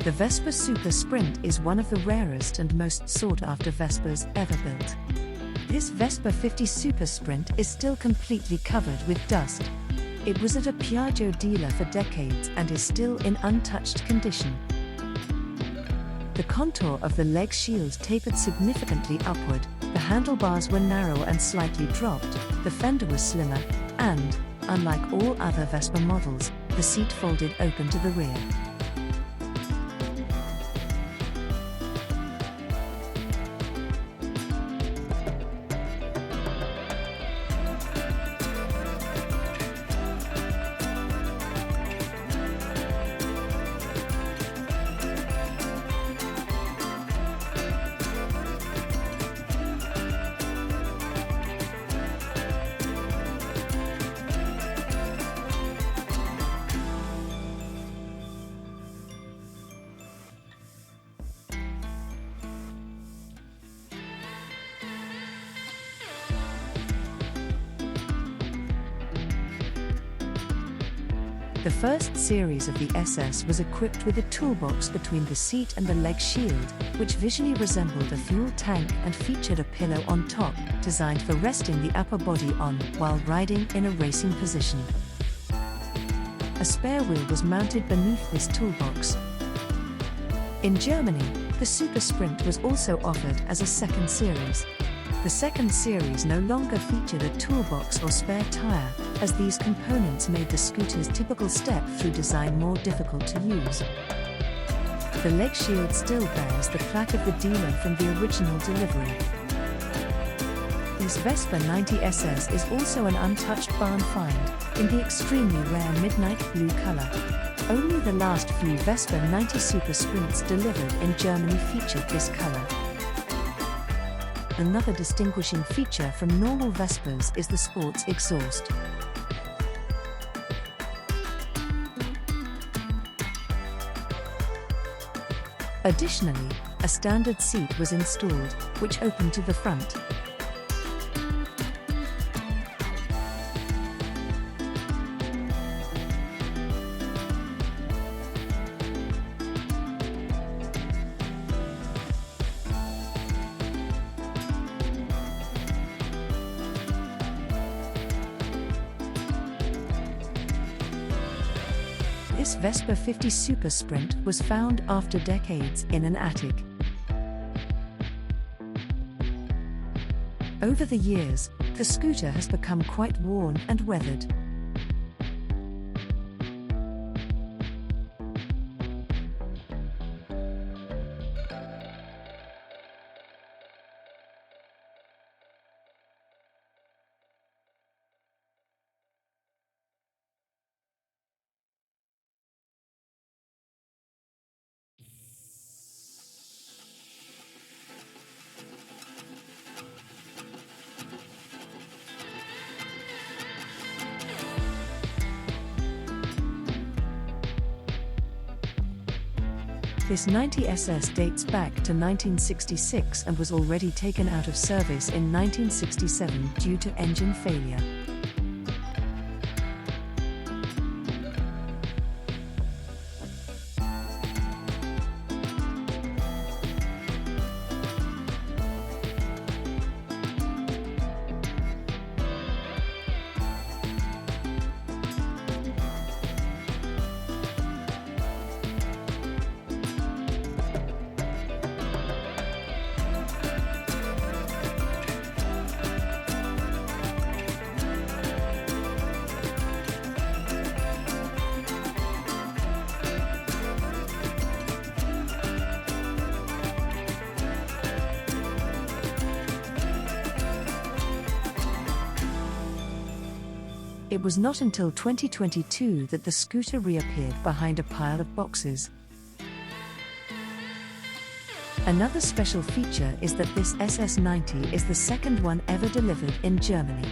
The Vespa Super Sprint is one of the rarest and most sought-after Vespas ever built. This Vespa 50 Super Sprint is still completely covered with dust. It was at a Piaggio dealer for decades and is still in untouched condition. The contour of the leg shield tapered significantly upward, the handlebars were narrow and slightly dropped, the fender was slimmer, and, unlike all other Vespa models, the seat folded open to the rear. The first series of the SS was equipped with a toolbox between the seat and the leg shield, which visually resembled a fuel tank and featured a pillow on top, designed for resting the upper body on while riding in a racing position. A spare wheel was mounted beneath this toolbox. In Germany, the Super Sprint was also offered as a second series. The second series no longer featured a toolbox or spare tire, as these components made the scooter's typical step-through design more difficult to use. The leg shield still bears the plaque of the dealer from the original delivery. This Vespa 90 SS is also an untouched barn find, in the extremely rare midnight blue color. Only the last few Vespa 90 Super Sprints delivered in Germany featured this color. Another distinguishing feature from normal Vespas is the sports exhaust. Additionally, a standard seat was installed, which opened to the front. This Vespa 50 Super Sprint was found after decades in an attic. Over the years, the scooter has become quite worn and weathered. This 90 SS dates back to 1966 and was already taken out of service in 1967 due to engine failure. It was not until 2022 that the scooter reappeared behind a pile of boxes. Another special feature is that this SS90 is the second one ever delivered in Germany.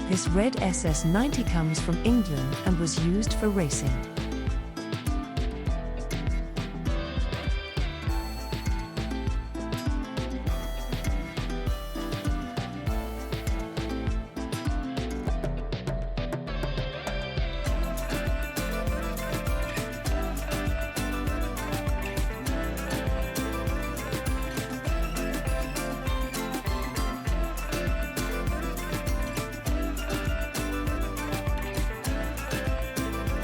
This red SS90 comes from England and was used for racing.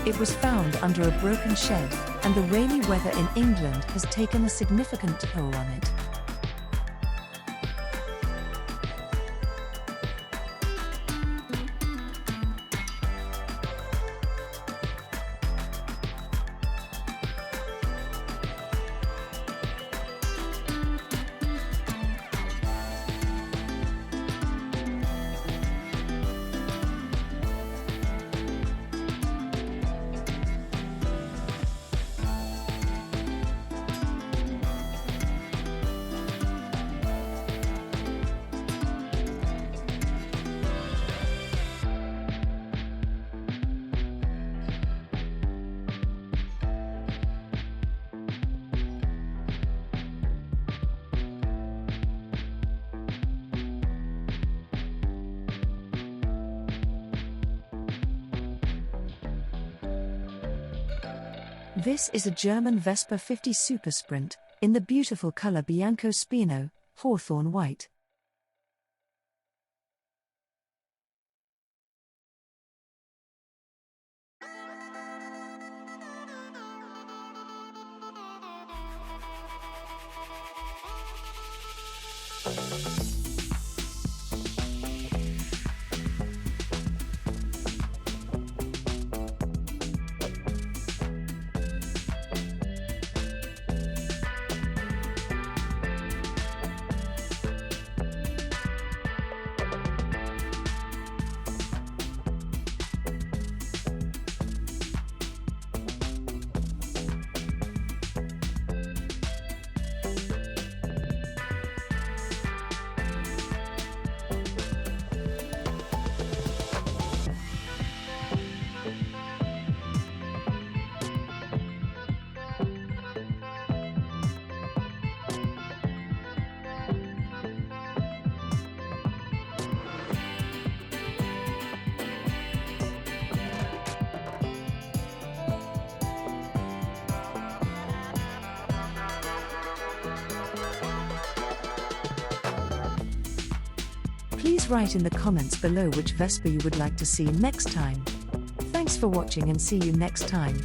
It was found under a broken shed, and the rainy weather in England has taken a significant toll on it. This is a German Vespa 50 Super Sprint, in the beautiful color Bianco Spino, hawthorn white. Please write in the comments below which Vespa you would like to see next time. Thanks for watching and see you next time.